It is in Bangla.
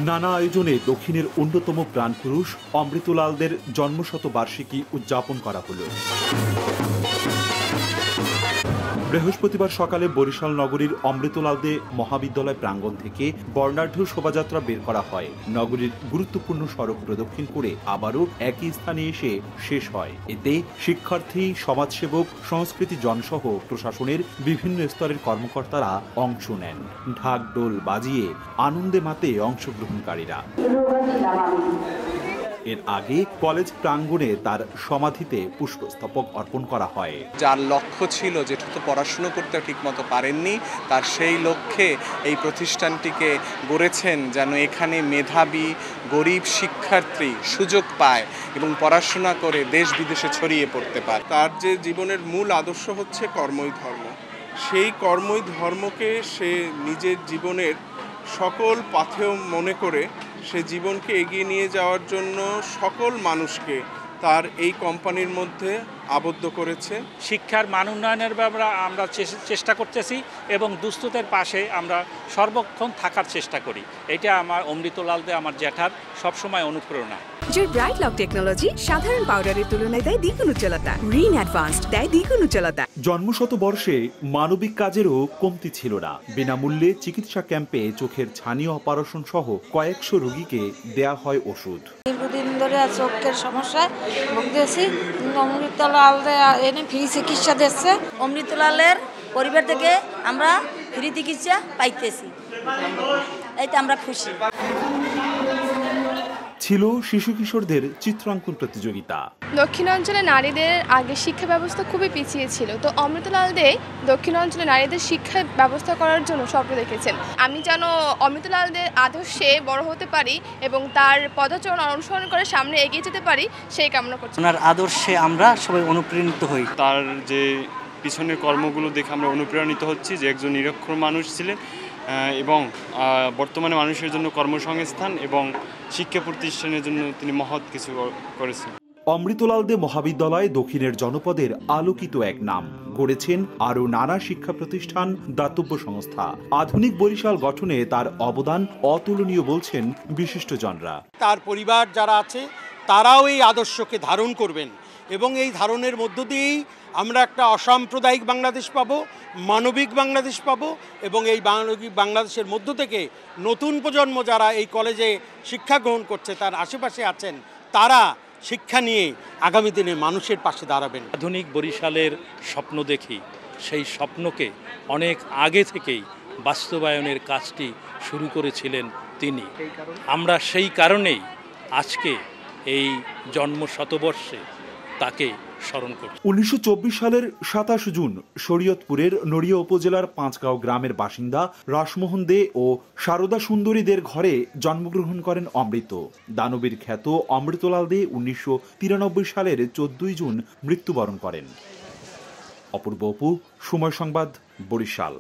নানা আয়োজনে দক্ষিণের অন্যতম প্রাণপুরুষ অমৃতলালদের জন্মশতবার্ষিকী উদযাপন করা হলো। বৃহস্পতিবার সকালে বরিশাল নগরীর অমৃতলালদে মহাবিদ্যালয় প্রাঙ্গণ থেকে বর্ণাঢ্য শোভাযাত্রা বের করা হয়। নগরীর গুরুত্বপূর্ণ সড়ক প্রদক্ষিণ করে আবারও একই স্থানে এসে শেষ হয়। এতে শিক্ষার্থী, সমাজসেবক, সংস্কৃতি জনসহ প্রশাসনের বিভিন্ন স্তরের কর্মকর্তারা অংশ নেন। ঢাক ঢোল বাজিয়ে আনন্দে মাতে অংশগ্রহণকারীরা। এর আগে কলেজ প্রাঙ্গণে তার সমাধিতে পুষ্পস্তবক অর্পণ করা হয়। যার লক্ষ্য ছিল যেটা তো পড়াশুনো করতে ঠিকমতো পারেননি, তার সেই লক্ষ্যে এই প্রতিষ্ঠানটিকে গড়েছেন যেন এখানে মেধাবী গরিব শিক্ষার্থী সুযোগ পায় এবং পড়াশোনা করে দেশ বিদেশে ছড়িয়ে পড়তে পারে। তার যে জীবনের মূল আদর্শ হচ্ছে কর্মই ধর্ম। সেই কর্মই ধর্মকে সে নিজের জীবনের সকল পাথেয় মনে করে সে জীবনকে এগিয়ে নিয়ে যাওয়ার জন্য সকল মানুষকে তার এই কোম্পানির মধ্যে আবদ্ধ করেছে। শিক্ষার মান উন্নয়নের ব্যাপারে আমরা চেষ্টা করতেছি এবং দুস্থদের পাশে আমরা সর্বক্ষণ থাকার চেষ্টা করি। এটা আমার অমৃতলালদে আমার জ্যাঠার সবসময় অনুপ্রেরণা। জোর ব্রাইট লক টেকনোলজি সাধারণ পাউডারের তুলনায় দেয় দ্বিগুণ উজ্জ্বলতা। রিন অ্যাডভান্সড দেয় দ্বিগুণ উজ্জ্বলতা। জন্মশতবর্ষে মানবিক কাজেরও কমতি ছিল না। বিনামূল্যে চিকিৎসা ক্যাম্পে চোখের ছানি অপারেশন সহ কয়েকশো রোগীকে দেয়া হয় ওষুধ। দীর্ঘদিন ধরে চোখের সমস্যায় ভুগতেছি। অমৃতলাল এনে ফ্রি চিকিৎসা দিচ্ছে। অমৃতলালের পরিবার থেকে আমরা ফ্রি চিকিৎসা পাইতেছি, এইতে আমরা খুশি। ছিল শিশু কিশোরদের চিত্রাঙ্কন প্রতিযোগিতা। দক্ষিণাঞ্চলে নারীদের আগে শিক্ষা ব্যবস্থা খুবই পিছিয়ে ছিল, তো অমৃতলাল দে দক্ষিণাঞ্চলে নারীদের শিক্ষা ব্যবস্থা করার জন্য স্বপ্ন দেখেছেন। আমি যেন অমৃতলাল দের আদর্শে বড় হতে পারি এবং তার পদচরণ অনুসরণ করে সামনে এগিয়ে যেতে পারি, সেই কামনা করছি। ওনার আদর্শে আমরা সবাই অনুপ্রাণিত হই। তার যে পিছনের কর্মগুলো দেখে আমরা অনুপ্রাণিত হচ্ছি যে একজন নিরক্ষর মানুষ ছিলেন এবং বর্তমানে মানুষের জন্য কর্মসংস্থান এবং শিক্ষা প্রতিষ্ঠানের জন্য তিনি মহৎ কিছু করেছেন। অমৃতলালদে মহাবিদ্যালয় দক্ষিণের জনপদের আলোকিত এক নাম। গড়েছেন আরও নানা শিক্ষা প্রতিষ্ঠান, দাতব্য সংস্থা। আধুনিক বরিশাল গঠনে তার অবদান অতুলনীয় বলছেন বিশিষ্টজনরা। তার পরিবার যারা আছে তারাও এই আদর্শকে ধারণ করবেন এবং এই ধারণের মধ্য দিয়েই আমরা একটা অসাম্প্রদায়িক বাংলাদেশ পাবো, মানবিক বাংলাদেশ পাবো এবং এই মানবিক বাংলাদেশের মধ্য থেকে নতুন প্রজন্ম যারা এই কলেজে শিক্ষা গ্রহণ করছে, তার আশেপাশে আছেন, তারা শিক্ষা নিয়ে আগামী দিনে মানুষের পাশে দাঁড়াবেন। আধুনিক বরিশালের স্বপ্ন দেখি, সেই স্বপ্নকে অনেক আগে থেকেই বাস্তবায়নের কাজটি শুরু করেছিলেন তিনি। আমরা সেই কারণেই আজকে এই জন্মশতবর্ষে তাকে স্মরণ করি। 1924 সালের 27 জুন শরীয়তপুরের নড়িয়া উপজেলার পাঁচগাঁও গ্রামের বাসিন্দা রাসমোহন দে ও শারদা সুন্দরীদের ঘরে জন্মগ্রহণ করেন অমৃত। দানবীর খ্যাত অমৃতলাল দে 1993 সালের 14 জুন মৃত্যুবরণ করেন। অপূর্ব অপু, সময় সংবাদ, বরিশাল।